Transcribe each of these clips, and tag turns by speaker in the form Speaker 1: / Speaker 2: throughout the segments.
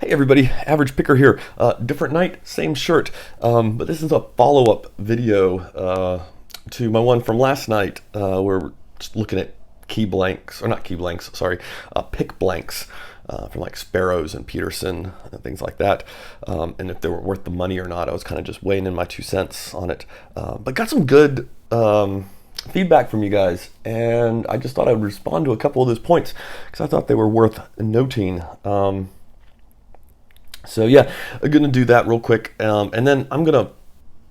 Speaker 1: Hey everybody, Average Picker here. Different night, same shirt. But this is a follow-up video to my one from last night, where we're just looking at key blanks, or not key blanks, sorry, pick blanks from like Sparrows and Peterson and things like that. And if they were worth the money or not, I was kind of just weighing in my 2 cents on it. But got some good feedback from you guys, and I just thought I would respond to a couple of those points because I thought they were worth noting. So yeah, I'm gonna do that real quick, and then I'm gonna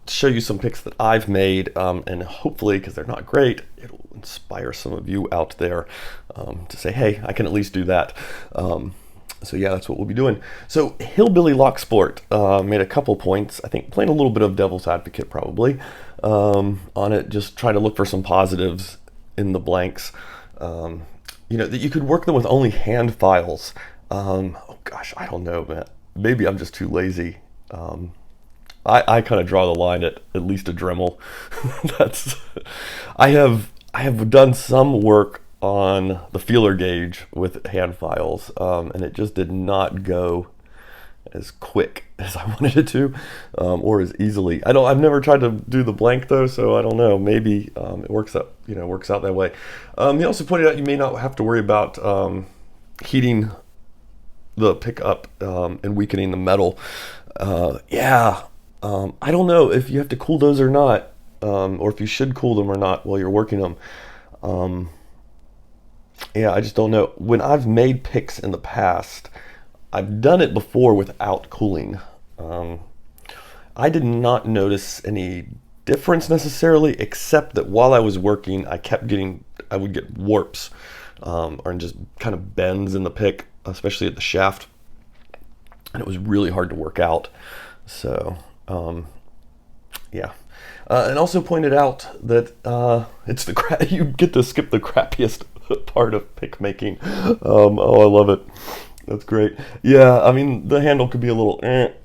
Speaker 1: show you some picks that I've made, and hopefully, because they're not great, it'll inspire some of you out there to say, hey, I can at least do that. So yeah, that's what we'll be doing. So Hillbilly Locksport made a couple points. I think playing a little bit of devil's advocate probably on it, just trying to look for some positives in the blanks. That you could work them with only hand files. Oh gosh, I don't know, man. Maybe I'm just too lazy. I kind of draw the line at least a Dremel. I have done some work on the feeler gauge with hand files, and it just did not go as quick as I wanted it to, or as easily. I've never tried to do the blank though, so I don't know. Maybe it works out that way. He also pointed out you may not have to worry about heating the pickup and weakening the metal. I don't know if you have to cool those or not, or if you should cool them or not while you're working them. I just don't know. When I've made picks in the past, I've done it before without cooling. I did not notice any difference necessarily, except that while I was working, I would get warps, or just kind of bends in the pick, especially at the shaft, and it was really hard to work out. So and also pointed out that it's you get to skip the crappiest part of pick making. I love it. That's great. Yeah, I mean the handle could be a little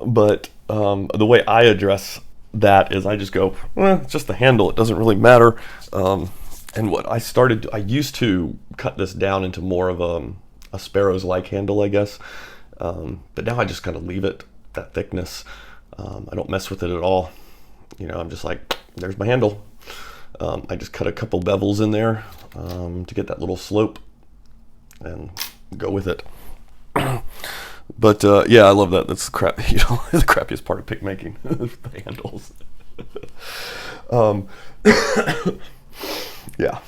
Speaker 1: but the way I address that is I just go, it's just the handle, it doesn't really matter. And what I used to cut this down into more of a Sparrow's like handle, I guess. But now I just kind of leave it that thickness. I don't mess with it at all. I'm just like, there's my handle. I just cut a couple bevels in there to get that little slope and go with it. But I love that. That's the the crappiest part of pick making, the handles. Yeah.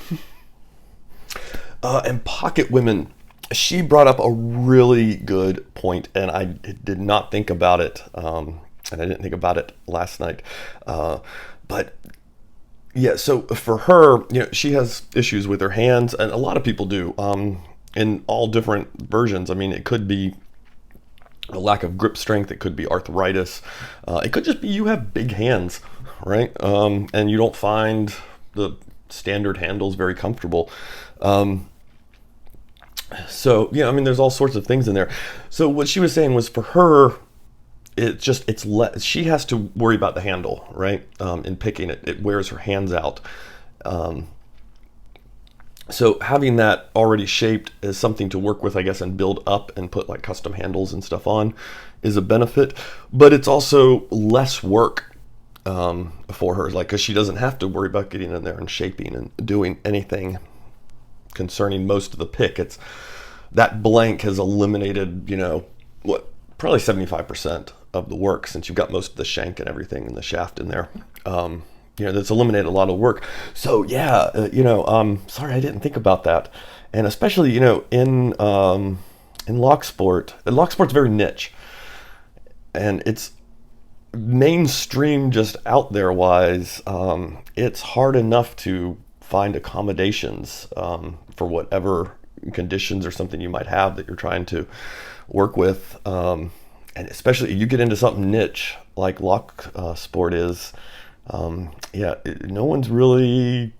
Speaker 1: And Pocket Women, she brought up a really good point, and I did not think about it, and I didn't think about it last night. But yeah, so for her, she has issues with her hands, and a lot of people do, in all different versions. I mean, it could be a lack of grip strength, it could be arthritis, it could just be you have big hands, right? And you don't find the standard handles very comfortable. So yeah, I mean, there's all sorts of things in there. So what she was saying was, for her, she has to worry about the handle, right? In picking it, it wears her hands out. So having that already shaped is something to work with, I guess, and build up and put like custom handles and stuff on is a benefit. But it's also less work for her, like, because she doesn't have to worry about getting in there and shaping and doing anything concerning most of the pick. It's that blank has eliminated, probably 75% of the work, since you've got most of the shank and everything and the shaft in there. That's eliminated a lot of work. So yeah, sorry, I didn't think about that. And especially, in Locksport, and Locksport's very niche, and it's mainstream, just out there wise. It's hard enough to find accommodations for whatever conditions or something you might have that you're trying to work with, and especially you get into something niche like Locksport is. No one's really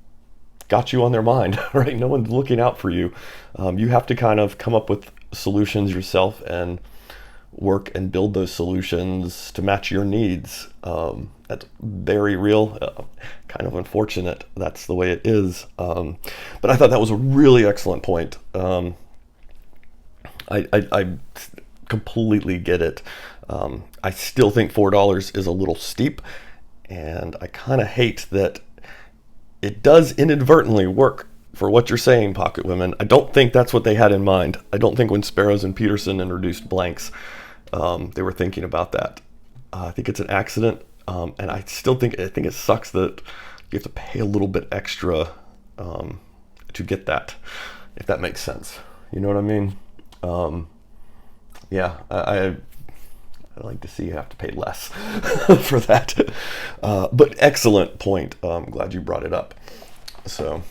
Speaker 1: got you on their mind, right? No one's looking out for you. You have to kind of come up with solutions yourself and work and build those solutions to match your needs. That's very real, kind of unfortunate. That's the way it is. But I thought that was a really excellent point. I completely get it. I still think $4 is a little steep, and I kind of hate that it does inadvertently work for what you're saying, Pocket Women. I don't think that's what they had in mind. I don't think when Sparrows and Peterson introduced blanks, they were thinking about that. I think it's an accident, and I think it sucks that you have to pay a little bit extra to get that, if that makes sense. You know what I mean? Yeah, I like to see you have to pay less for that. But excellent point. I'm glad you brought it up. So,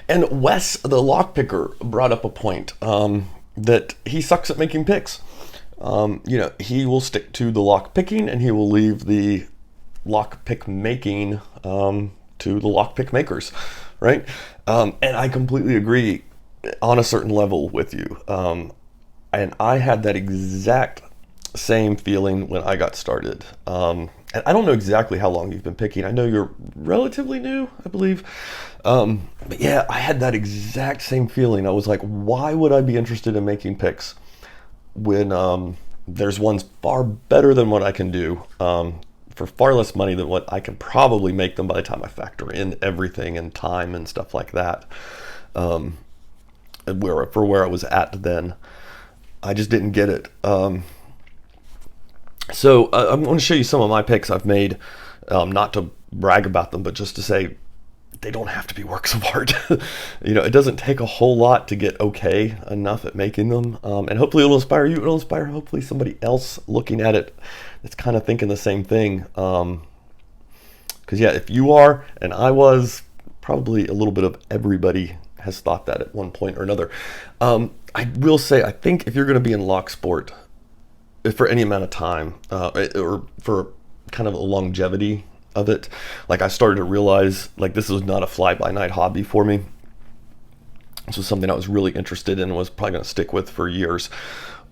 Speaker 1: and Wes, the lockpicker, brought up a point that he sucks at making picks. He will stick to the lock picking, and he will leave the lock pick making to the lock pick makers, right? And I completely agree on a certain level with you. And I had that exact same feeling when I got started. And I don't know exactly how long you've been picking. I know you're relatively new, I believe. But yeah, I had that exact same feeling. I was like, why would I be interested in making picks when there's ones far better than what I can do for far less money than what I can probably make them by the time I factor in everything and time and stuff like that. Where I was at then. I just didn't get it. So I'm going to show you some of my picks I've made, not to brag about them, but just to say they don't have to be works of art. It doesn't take a whole lot to get okay enough at making them. And hopefully it'll inspire you. It'll inspire hopefully somebody else looking at it that's kind of thinking the same thing. Because yeah, if you are, and I was, probably a little bit of everybody has thought that at one point or another. I will say, I think if you're going to be in lock sport for any amount of time, or for kind of a longevity of it, like I started to realize like this was not a fly-by-night hobby for me. This was something I was really interested in and was probably going to stick with for years.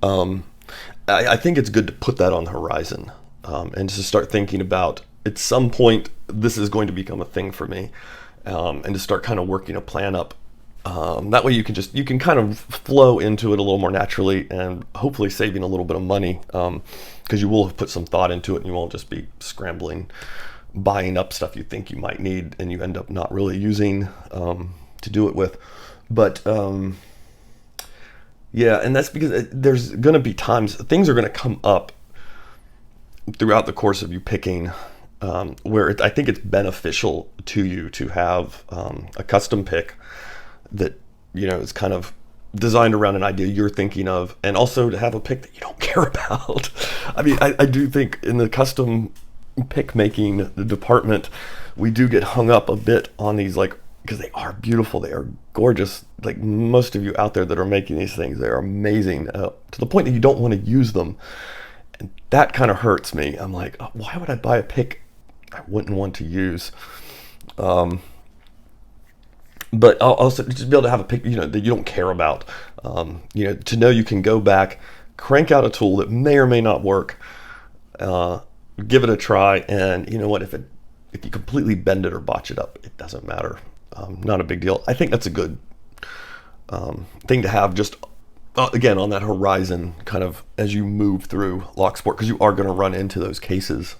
Speaker 1: I think it's good to put that on the horizon, and to start thinking about at some point this is going to become a thing for me, and to start kind of working a plan up. That way you can kind of flow into it a little more naturally, and hopefully saving a little bit of money, because you will have put some thought into it, and you won't just be scrambling, buying up stuff you think you might need and you end up not really using to do it with. But yeah, and that's because there's going to be times, things are going to come up throughout the course of you picking, where I think it's beneficial to you to have a custom pick that is kind of designed around an idea you're thinking of, and also to have a pick that you don't care about. I mean, I do think in the custom pick making department, we do get hung up a bit on these, like, because they are beautiful, they are gorgeous. Like most of you out there that are making these things, they are amazing, to the point that you don't want to use them, and that kind of hurts me. I'm like, oh, why would I buy a pick I wouldn't want to use? But I'll also just be able to have a pick, that you don't care about. To know you can go back, crank out a tool that may or may not work, give it a try, and you know what? If you completely bend it or botch it up, it doesn't matter. Not a big deal. I think that's a good thing to have, just again on that horizon, kind of as you move through lock sport, because you are going to run into those cases.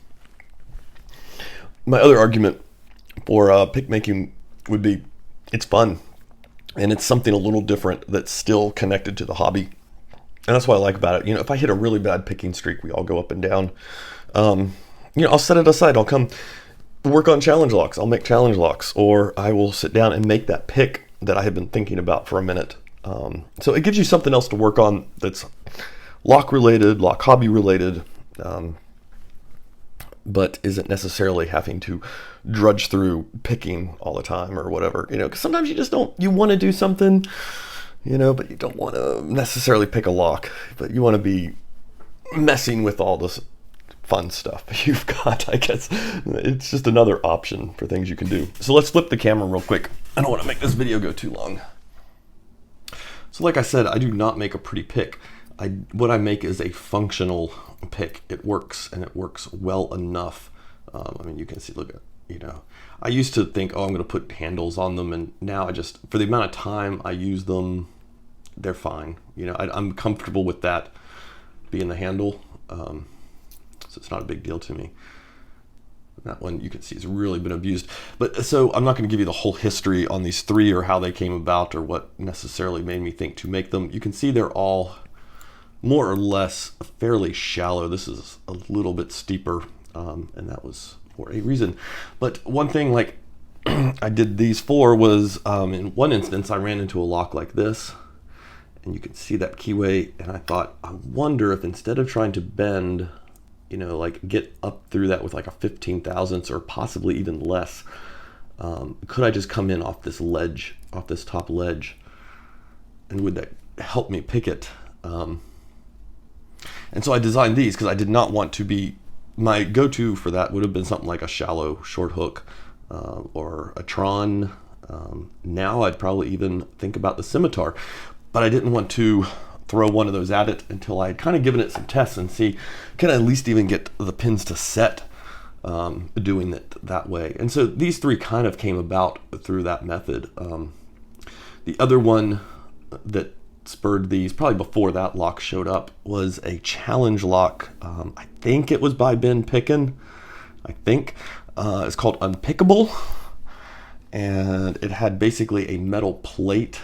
Speaker 1: My other argument for pick making would be, it's fun, and it's something a little different that's still connected to the hobby, and that's what I like about it. If I hit a really bad picking streak, we all go up and down. I'll set it aside. I'll come work on challenge locks. I'll make challenge locks, or I will sit down and make that pick that I have been thinking about for a minute. So it gives you something else to work on that's lock related, lock hobby related, but isn't necessarily having to drudge through picking all the time or whatever, because sometimes you want to do something, but you don't want to necessarily pick a lock, but you want to be messing with all this fun stuff you've got. I guess it's just another option for things you can do. So let's flip the camera real quick. I don't want to make this video go too long. So like I said, I do not make a pretty pick. What I make is a functional pick. It works, and it works well enough. You can see, look at, I used to think, I'm going to put handles on them, and now for the amount of time I use them, they're fine. You know, I'm comfortable with that being the handle, so it's not a big deal to me. That one you can see has really been abused. But so I'm not going to give you the whole history on these three or how they came about or what necessarily made me think to make them. You can see they're all more or less fairly shallow. This is a little bit steeper, and that was for a reason. But one thing like I did these for was in one instance I ran into a lock like this, and you can see that keyway, and I thought, I wonder if instead of trying to bend, you know, like get up through that with like a 15 thousandths or possibly even less, could I just come in off this ledge, off this top ledge, and would that help me pick it? And so I designed these because I did not want to be, my go-to for that would have been something like a shallow short hook or a Tron. Now I'd probably even think about the Scimitar, but I didn't want to throw one of those at it until I had kind of given it some tests and see, can I at least even get the pins to set doing it that way. And so these three kind of came about through that method. The other one that spurred these, probably before that lock showed up, was a challenge lock. I think it was by Ben Picken. I think it's called Unpickable, and it had basically a metal plate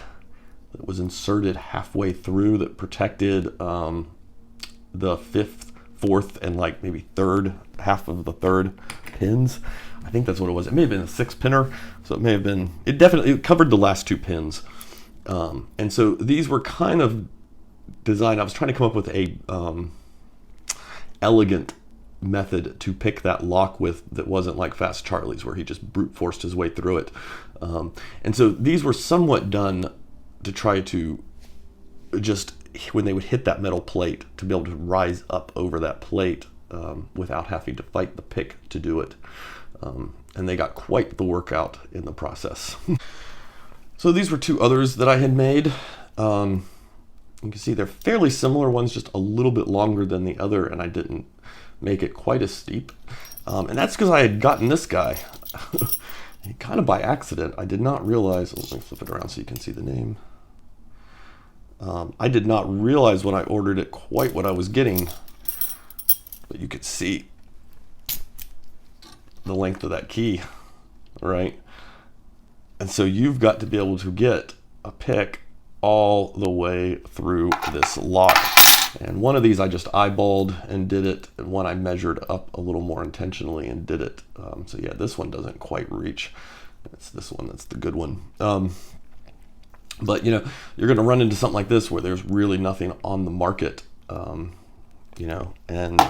Speaker 1: that was inserted halfway through that protected the fifth, fourth, and like maybe third half of the third pins. I think that's what it was. It may have been a 6-pinner, so it may have been, it definitely covered the last 2 pins. And so these were kind of designed, I was trying to come up with a elegant method to pick that lock with that wasn't like Fast Charlie's where he just brute forced his way through it. And so these were somewhat done to try to just, when they would hit that metal plate, to be able to rise up over that plate without having to fight the pick to do it. And they got quite the workout in the process. So these were 2 others that I had made. You can see they're fairly similar. One's just a little bit longer than the other, and I didn't make it quite as steep. And that's because I had gotten this guy kind of by accident. I did not realize, let me flip it around so you can see the name. I did not realize when I ordered it quite what I was getting, but you could see the length of that key, right? And so you've got to be able to get a pick all the way through this lock. And one of these I just eyeballed and did it, and one I measured up a little more intentionally and did it. So yeah, this one doesn't quite reach. It's this one that's the good one. But you know, you're going to run into something like this where there's really nothing on the market, you know, and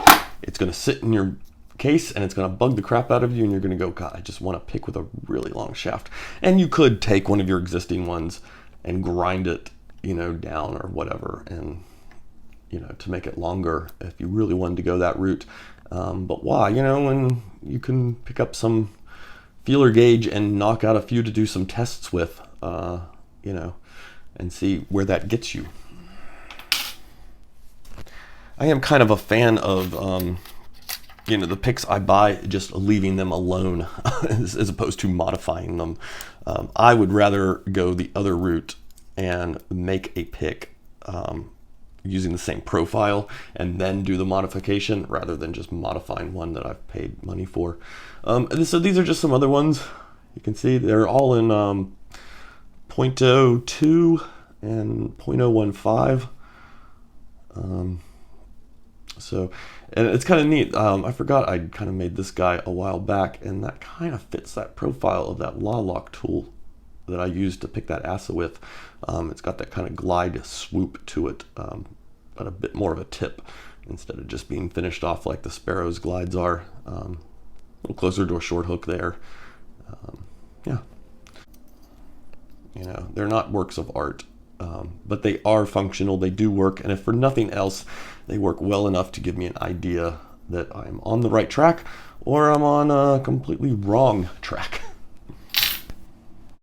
Speaker 1: it's going to sit in your case and it's going to bug the crap out of you, and you're going to go, God, I just want to pick with a really long shaft. And you could take one of your existing ones and grind it, you know, down or whatever, and you know, to make it longer if you really wanted to go that route. But why? You know, when you can pick up some feeler gauge and knock out a few to do some tests with, you know, and see where that gets you. I am kind of a fan of, you know, the picks I buy, just leaving them alone as opposed to modifying them. I would rather go the other route and make a pick using the same profile and then do the modification rather than just modifying one that I've paid money for. So these are just some other ones. You can see they're all in 0.02 and 0.015. So, and it's kind of neat. I forgot I kind of made this guy a while back, and that kind of fits that profile of that LawLock tool that I used to pick that ASA with. It's got that kind of glide swoop to it, but a bit more of a tip instead of just being finished off like the Sparrow's glides are. A little closer to a short hook there. Yeah. You know, they're not works of art, but they are functional. They do work, and if for nothing else, they work well enough to give me an idea that I'm on the right track or I'm on a completely wrong track.